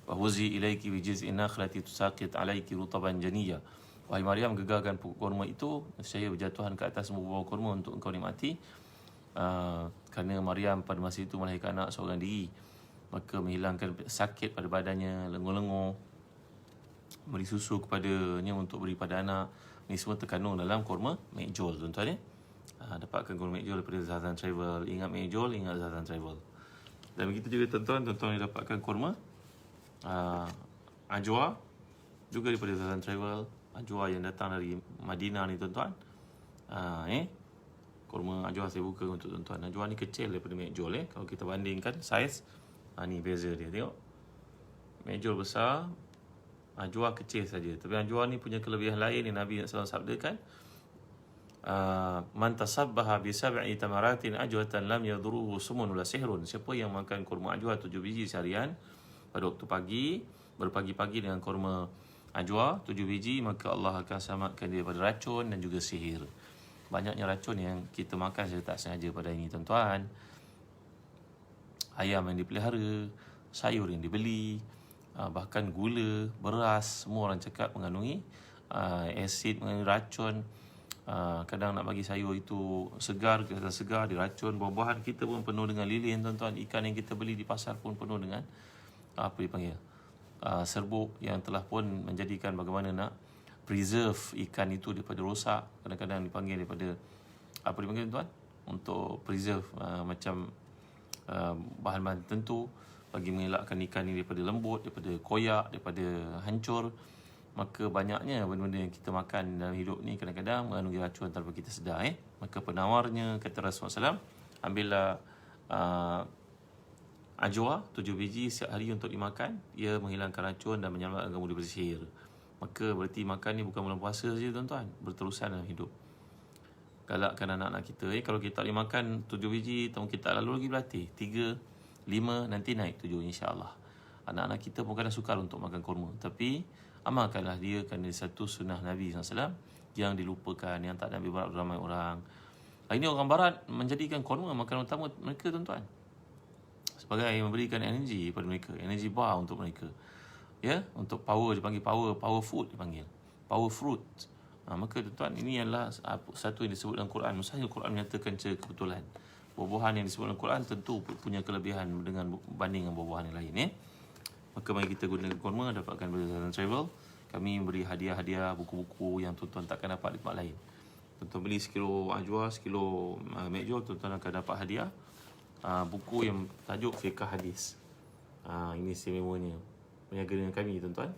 Wahuzi ilaiki bijiz'in nakhlati tusaqit alaiki rutaban janiyya. Wahai Maryam, gegarkan pokok korma itu, saya berjatuhan ke atas buah korma untuk engkau nikmati. Kerana Maryam pada masa itu melahirkan anak seorang diri, maka menghilangkan sakit pada badannya, lengur-lengur, beri susu kepadanya untuk beri pada anak. Ini semua terkandung dalam korma McJoel tuan-tuan. Dapatkan korma McJoel daripada Zahazan Travel. Ingat McJoel, ingat Zahazan Travel. Dan begitu juga tuan-tuan yang dapatkan korma Ajwa juga daripada Zahazan Travel. Ajwa yang datang dari Madinah ni tuan-tuan. Korma Ajwa saya buka untuk tuan-tuan. Ajwa ni kecil daripada McJoel. Kalau kita bandingkan saiz, ni beza dia. Tengok, McJoel besar, Ajwa kecil saja. Tapi Ajwa ni punya kelebihan lain yang Nabi SAW sabdakan. Man tasabbaha bi sab'i tamaratin ajwatan lam yadhuruhu sumun wala sihrun. Siapa yang makan kurma ajwa 7 biji seharian pada waktu pagi, berpagi-pagi dengan kurma ajwa 7 biji, maka Allah akan selamatkan dia daripada racun dan juga sihir. Banyaknya racun yang kita makan secara tak sengaja pada ini tuan-tuan. Ayam yang dipelihara, sayur yang dibeli, bahkan gula, beras, semua orang cakap mengandungi asid, mengandungi racun. Kadang nak bagi sayur itu segar, kita segar, diracun. Buah-buahan kita pun penuh dengan lilin tuan-tuan. Ikan yang kita beli di pasar pun penuh dengan apa dipanggil, serbuk yang telah pun menjadikan bagaimana nak preserve ikan itu daripada rosak. Kadang-kadang dipanggil daripada apa dipanggil tuan, untuk preserve macam bahan-bahan tertentu bagi mengelakkan ikan ini daripada lembut, daripada koyak, daripada hancur. Maka banyaknya benda-benda yang kita makan dalam hidup ni kadang-kadang mengandungi racun tanpa kita sedar. Maka penawarnya, kata Rasulullah SAW, ambillah ajwa 7 biji setiap hari untuk dimakan. Ia menghilangkan racun dan menyelamatkan kamu daripada sihir. Maka berarti makan ni bukan bulan puasa saja tuan-tuan, berterusan dalam hidup. galakkan anak-anak kita. Kalau kita boleh makan 7 biji, tahun kita lalu lagi berlatih 3, 5, nanti naik 7 insya-Allah. Anak-anak kita pun kadang sukar untuk makan kurma, tapi amalkanlah dia kerana satu sunnah Nabi SAW yang dilupakan, yang tak Nabi Barat ramai orang. Hari ini orang Barat menjadikan kurma makanan utama mereka, tuan-tuan, sebagai memberikan energi kepada mereka, energi bar untuk mereka. Ya, untuk power, dipanggil power food dipanggil. Power fruit. Maka tuan-tuan, ini adalah satu yang disebut dalam Quran. Mustahil Quran menyatakan secara kebetulan. Buah-buahan yang disebut dalam Quran tentu punya kelebihan dengan banding dengan buah-buahan yang lain. Maka mari kita gunakan kurma, dapatkan berdasarkan travel. Kami beri hadiah-hadiah buku-buku yang tuan-tuan takkan dapat di tempat lain. Tuan-tuan beli sekilo ajwa, sekilo mekjol, tuan-tuan akan dapat hadiah buku yang tajuk Fiqh Hadis. Ini istimewanya berniaga dengan kami, tuan-tuan.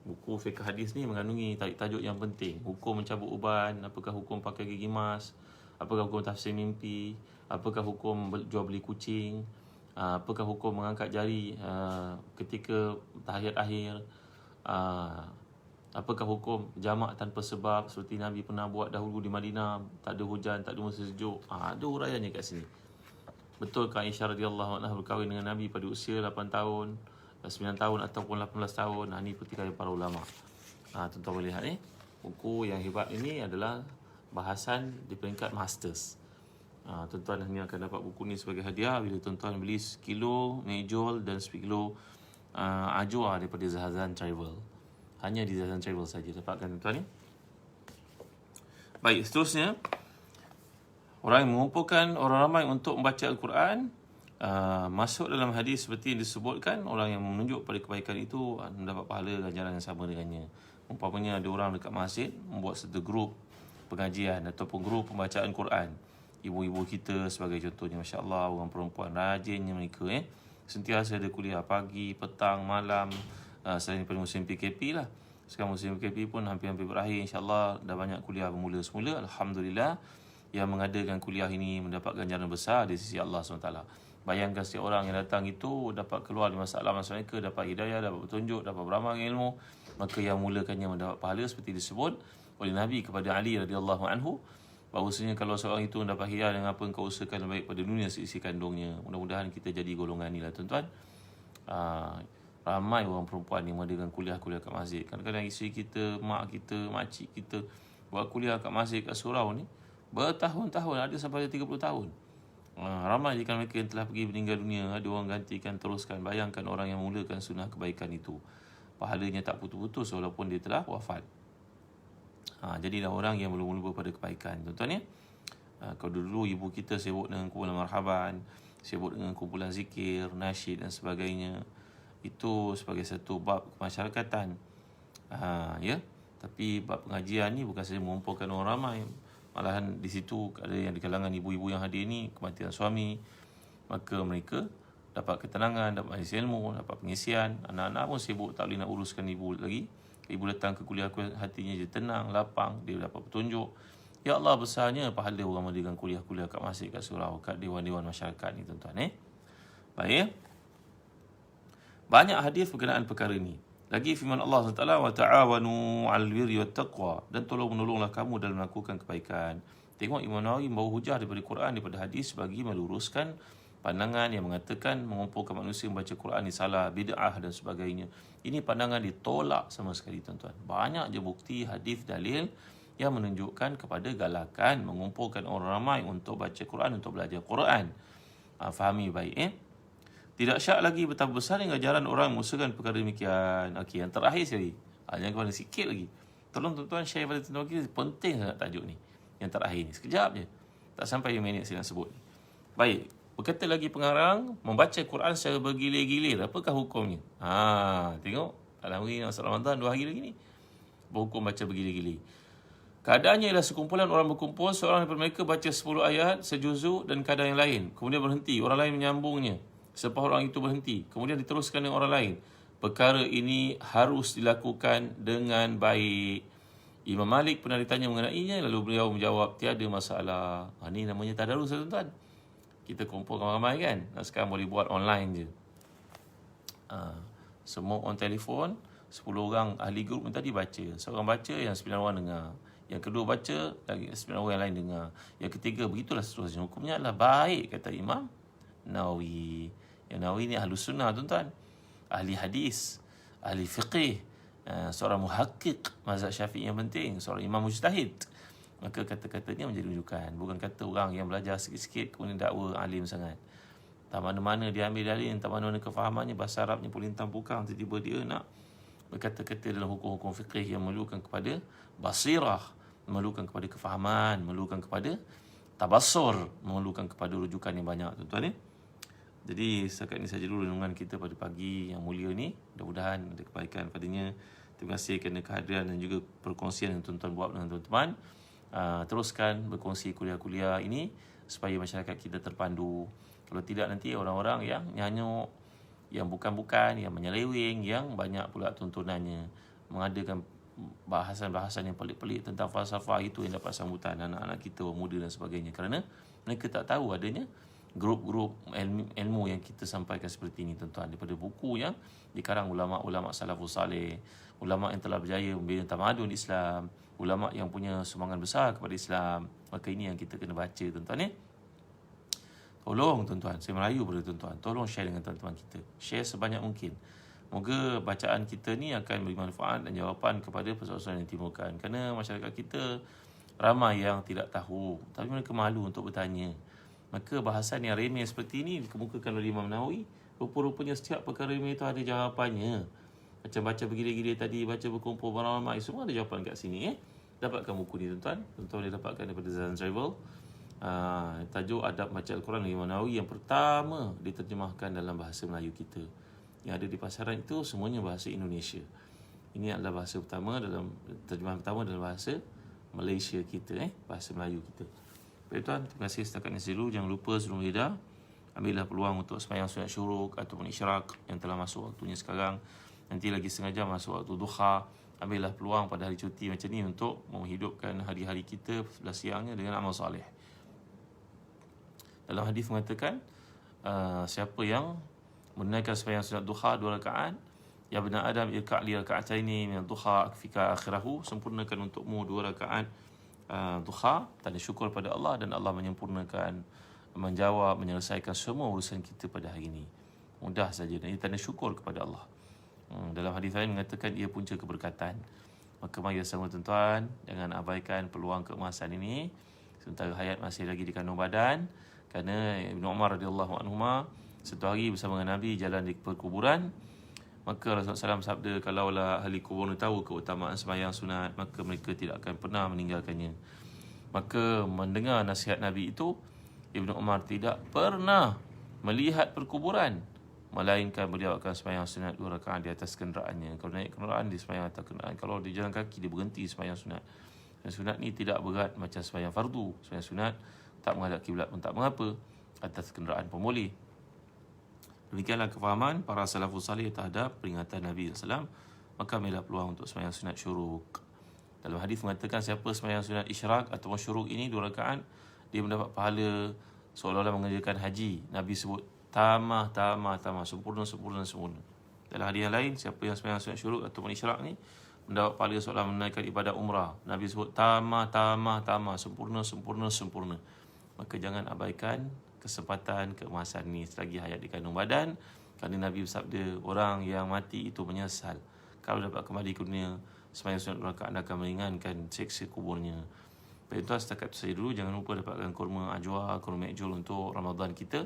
Buku Fiqh Hadis ni mengandungi tajuk yang penting. Hukum mencabut uban, apakah hukum pakai gigi emas, apakah hukum tafsir mimpi, apakah hukum jual beli kucing, apakah hukum mengangkat jari ketika tahiyat akhir, apakah hukum jamak tanpa sebab seperti Nabi pernah buat dahulu di Madinah, tak ada hujan, tak ada musim sejuk. Ada uraiannya kat sini. Betulkah Aisyah radhiyallahu anha berkahwin dengan Nabi pada usia 8 tahun, 9 tahun ataupun 18 tahun? Ini pertikaian para ulama. Tuan-tuan boleh lihat ni. Buku yang hebat ini adalah bahasan di peringkat masters. Tuan-tuan hanya akan dapat buku ni sebagai hadiah bila tuan-tuan beli sekilo mejol dan sekilo ajwa daripada Zahazan Travel. Hanya di Zahazan Travel saja dapatkan, tuan-tuan ni. Baik, seterusnya, orang yang mengumpulkan orang ramai untuk membaca Al-Quran, masuk dalam hadis seperti yang disebutkan, orang yang menunjuk pada kebaikan itu mendapat pahala ganjaran yang sama dengannya. Umpamanya ada orang dekat masjid membuat satu grup pengajian ataupun grup pembacaan Quran. Ibu-ibu kita sebagai contohnya, Masya Allah, orang perempuan rajinnya mereka sentiasa ada kuliah pagi, petang, malam, selain daripada musim PKP lah. Sekarang musim PKP pun hampir-hampir berakhir, insya-Allah dah banyak kuliah bermula semula. Alhamdulillah, yang mengadakan kuliah ini mendapat ganjaran besar di sisi Allah SWT. Bayangkan setiap orang yang datang itu dapat keluar dari masalah-masalah mereka, dapat hidayah, dapat petunjuk, dapat beramal ilmu. Maka yang mulakannya mendapat pahala seperti disebut oleh Nabi kepada Ali radhiyallahu anhu, bahawasanya kalau seorang itu mendapat hidayah dengan apa yang kau usahakan baik pada dunia seisi kandungnya. Mudah-mudahan kita jadi golongan ni lah, tuan-tuan. Ramai orang perempuan yang mengadakan kuliah-kuliah kat masjid. Kadang-kadang isteri kita, mak kita, makcik kita buat kuliah kat masjid, kat surau ni bertahun-tahun, ada sampai 30 tahun. Ramai jika mereka yang telah pergi meninggal dunia, ada orang gantikan, teruskan. Bayangkan orang yang mulakan sunnah kebaikan itu, pahalanya tak putus-putus walaupun dia telah wafat. Jadilah orang yang berlumba-lumba pada kebaikan, tuan-tuan ya. Kalau dulu ibu kita sibuk dengan kumpulan marhaban, sibuk dengan kumpulan zikir, nasyid dan sebagainya, itu sebagai satu bab kemasyarakatan. Ya. Tapi bab pengajian ni bukan saja mengumpulkan orang ramai, malahan di situ ada yang di kalangan ibu-ibu yang hadir ni kematian suami, maka mereka dapat ketenangan, dapat majlis ilmu, dapat pengisian. Anak-anak pun sibuk, tak boleh nak uruskan ibu lagi. Ibu datang ke kuliah, hatinya je tenang, lapang, dia dapat petunjuk. Ya Allah, besarnya pahala orang mendirikan kuliah-kuliah kat masjid, kat surau, kat dewan-dewan masyarakat ni, tuan-tuan. Baik. Banyak hadis berkenaan perkara ni. Lagi firman Allah SWT, wa ta'awanu 'alal birri wat taqwa, dan tolong-menolonglah kamu dalam melakukan kebaikan. Tengok Imam Nawawi membawa hujah daripada Quran, daripada hadis bagi meluruskan pandangan yang mengatakan mengumpulkan manusia membaca Quran ni salah, bid'ah dan sebagainya. Ini pandangan ditolak sama sekali, tuan-tuan. Banyak je bukti hadis dalil yang menunjukkan kepada galakan mengumpulkan orang ramai untuk baca Quran, untuk belajar Quran. Fahami baik. Tidak syak lagi betapa besar yang ajaran orang mengusahakan perkara demikian. Okey, yang terakhir sekali. Jangan kepada sikit lagi. Tolong tuan-tuan share pada tuan-tuan kita. Penting sangat tajuk ni. Yang terakhir ni. Sekejap je. Tak sampai 1 minit saya nak sebut. Baik. Berkata lagi pengarang, membaca Quran secara bergilir-gilir, apakah hukumnya? Tengok. Dalam hari masalah Ramadan, 2 hari lagi ni. Berhukum baca bergilir-gilir. Keadaannya ialah sekumpulan orang berkumpul, seorang daripada mereka baca 10 ayat, sejuzuk dan keadaan yang lain. Kemudian berhenti, orang lain menyambungnya. Separuh orang itu berhenti, kemudian diteruskan dengan orang lain. Perkara ini harus dilakukan dengan baik. Imam Malik pernah ditanya mengenainya, lalu beliau menjawab, tiada masalah. Ini namanya tadarus, tuan-tuan. Kita kumpul ramai-ramai kan. Sekarang boleh buat online je. Semua on telefon, 10 orang ahli grup tadi baca. Seorang baca, yang 9 orang dengar. Yang kedua baca, lagi 9 orang yang lain dengar. Yang ketiga, begitulah seterusnya. Hukumnya adalah baik, kata Imam Nawawi. Yang Nawawi ni ahlu sunnah, tuan-tuan. Ahli hadis, ahli fiqih, seorang muhakkik mazhab Syafi'i yang penting, seorang imam mujtahid. Maka kata-katanya menjadi rujukan. Bukan kata orang yang belajar sikit-sikit kemudian dakwa alim sangat. Tak mana-mana dia ambil dalil, tak mana-mana kefahamannya, bahasa Arabnya pun lintang pukang, tiba-tiba dia nak berkata-kata dalam hukum-hukum fiqih yang memerlukan kepada basirah, memerlukan kepada kefahaman, memerlukan kepada tabassur, memerlukan kepada rujukan yang banyak, tuan-tuan ya. Jadi setakat ini saja dulu renungan kita pada pagi yang mulia ni. Mudah-mudahan ada kebaikan padanya. Terima kasih kerana kehadiran dan juga perkongsian yang tuan-tuan buat dengan tuan-tuan. Teruskan berkongsi kuliah-kuliah ini supaya masyarakat kita terpandu. Kalau tidak nanti orang-orang yang nyanyuk, yang bukan-bukan, yang menyeleweng, yang banyak pula tuntunannya, mengadakan bahasan-bahasan yang pelik-pelik tentang falsafah, itu yang dapat sambutan anak-anak kita, orang muda dan sebagainya. Kerana mereka tak tahu adanya grup-grup ilmu yang kita sampaikan seperti ini, tuan-tuan, daripada buku yang dikarang ulama-ulama salafus saleh, ulama yang telah berjaya membina tamadun Islam, ulama yang punya sumbangan besar kepada Islam. Maka ini yang kita kena baca, tuan-tuan ya. Tolong tuan-tuan, saya merayu pada tuan-tuan, tolong share dengan teman-teman kita. Share sebanyak mungkin. Moga bacaan kita ni akan beri manfaat dan jawapan kepada persoalan yang ditimbulkan. Kerana masyarakat kita ramai yang tidak tahu, tapi mereka malu untuk bertanya. Maka bahasan yang remeh seperti ini dikemukakan oleh Imam Nawawi, rupa-rupanya setiap perkara remeh itu ada jawapannya. Macam baca bergila-gila tadi, baca berkumpul malam-malam, semua ada jawapan kat sini. Dapatkan buku ni, tuan-tuan. Tuan-tuan boleh dapatkan daripada Zan Travel. Tajuk Adab Baca Al-Quran oleh Imam Nawawi yang pertama diterjemahkan dalam bahasa Melayu kita. Yang ada di pasaran itu semuanya bahasa Indonesia. Ini adalah bahasa pertama dalam terjemahan pertama dalam bahasa Malaysia kita, bahasa Melayu kita. Baik tuan, terima kasih setakat ini dulu. Jangan lupa sebelum reda, ambillah peluang untuk sembahyang sunat syuruk ataupun isyraq yang telah masuk waktunya sekarang. Nanti lagi setengah jam masuk waktu duha. Ambillah peluang pada hari cuti macam ni untuk menghidupkan hari-hari kita sebelah siangnya dengan amal soleh. Dalam hadis mengatakan, siapa yang menunaikan sembahyang sunat duha 2 rakaat, ya bani Adam irka' li raka'ataini min duha akfika akhirahu, sempurnakan untukmu 2 rakaat duha, tanda syukur pada Allah, dan Allah menyempurnakan, menjawab, menyelesaikan semua urusan kita pada hari ini. Mudah saja, dan ini tanda syukur kepada Allah. Dalam hadis lain mengatakan ia punca keberkatan. Maka mari bersama tuan-tuan, jangan abaikan peluang keemasan ini sementara hayat masih lagi di kandung badan. Kerana Ibn Umar radhiyallahu anhuma satu hari bersama dengan Nabi jalan di perkuburan, maka Rasulullah SAW sabda, kalaulah ahli kubur tahu keutamaan sembahyang sunat, maka mereka tidak akan pernah meninggalkannya. Maka mendengar nasihat Nabi itu, Ibn Umar tidak pernah melihat perkuburan, melainkan beliau akan sembahyang sunat 2 rakaat di atas kenderaannya. Kalau naik kenderaan, dia sembahyang atas kenderaan. Kalau di jalan kaki, dia berhenti sembahyang sunat. Dan sunat ni tidak berat macam sembahyang fardu. Sembahyang sunat tak menghadap kiblat pun tak mengapa, atas kenderaan pun boleh. Demikianlah kefahaman para salafus salih terhadap peringatan Nabi SAW. Maka ambillah peluang untuk sembahyang sunat syuruk. Dalam hadis mengatakan, siapa sembahyang sunat isyraq atau syuruk ini 2 rakaat, dia mendapat pahala seolah-olah mengerjakan haji. Nabi sebut tamah, sempurna. Dalam hadis yang lain, siapa yang sembahyang sunat syuruk atau isyraq ni mendapat pahala seolah menunaikan ibadah umrah. Nabi sebut tamah, sempurna. Maka jangan abaikan kesempatan keemasan ni selagi hayat di kandung badan. Kerana Nabi bersabda, orang yang mati itu menyesal kalau dapat kembali ke dunia. Sembahyang sunat 2 rakaat akan meringankan seksa kuburnya. Baik tuan, setakat itu saja dulu. Jangan lupa dapatkan kurma ajwa, kurma mekjul untuk Ramadan kita,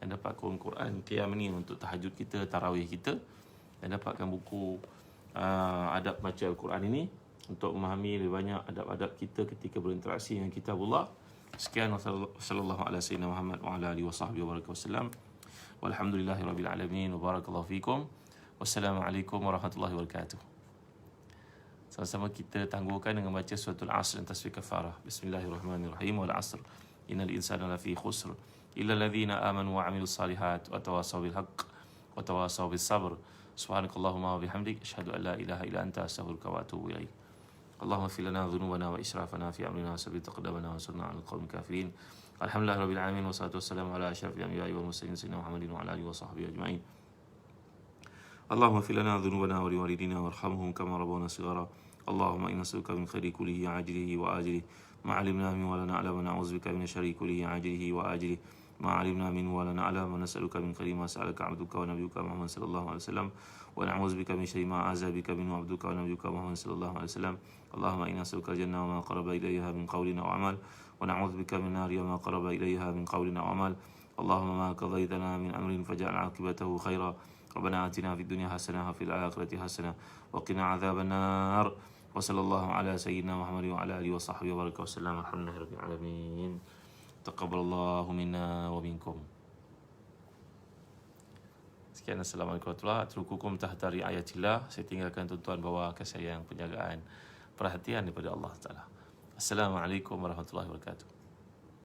dan dapat Quran qiyam ni untuk tahajud kita, tarawih kita, dan dapatkan buku adab baca Al-Quran ini untuk memahami lebih banyak adab-adab kita ketika berinteraksi dengan kitabullah. Sekian, wasallallahu ala sayyidina Muhammad wa ala alihi wa sahbihi wa baraka wasallam. Walhamdulillahirabbil alamin wa barakallahu fikum. Wassalamualaikum warahmatullahi wabarakatuh. Sama-sama kita tangguhkan dengan baca suratul Asr dan tasbih kafarah. Bismillahirrahmanirrahim. Wal 'asr innal insana lafi khusr illa alladhina amanu wa 'amilus salihat wa tawassaw bil haqq wa tawassaw bis sabr. Subhanakallahumma wa bihamdik asyhadu an la ilaha illa anta astaghfiruka wa atubu ilaik. Allahumma ighfir lana dhunubana wa israfana fi amrina wa sabbit aqdamana wa ansurna 'alal qawmil kafirin. Alhamdulillahirabbil alamin wassalatu wassalamu ala asyrafil anbiya'i wal mursalin sayyidina Muhammadin wa ala alihi wa sahbihi ajma'in. اللهم اغفر لنا ذنوبنا ولوالدينا وارحمهم كما ربونا صغارا اللهم إنا نسألك من خير كله عاجله وآجله ما علمنا منه ولا نعلم ونعوذ بك من شر كله عاجله وآجله ما علمنا منه ولا نعلم ونسألك من خير ما سألك عبدك ونبيك محمد صلى الله عليه وسلم ونعوذ بك من شر ما أعوذ بك منه عبدك ونبيك محمد صلى الله عليه وسلم اللهم إنا نسألك الجنة وما قرب إليها من قول أو عمل ونعوذ بك من النار وما قرب إليها من قول أو عمل اللهم ما قضيتنا من أمر فجعل عاقبته خيرا ربنا آتنا في الدنيا حسنة وفي الآخرة حسنة وقنا عذاب النار وصلى الله على سيدنا محمد وعلى آله وصحبه وبارك وسلم الحمد لله رب العالمين تقبل الله منا ومنكم. Sekian, Assalamualaikum warahmatullahi wabarakatuh. Atrukukum tahta riayatillah. Saya tinggalkan tuan-tuan bawah kasih sayang, penjagaan, perhatian daripada Allah Ta'ala. Assalamualaikum warahmatullahi wabarakatuh.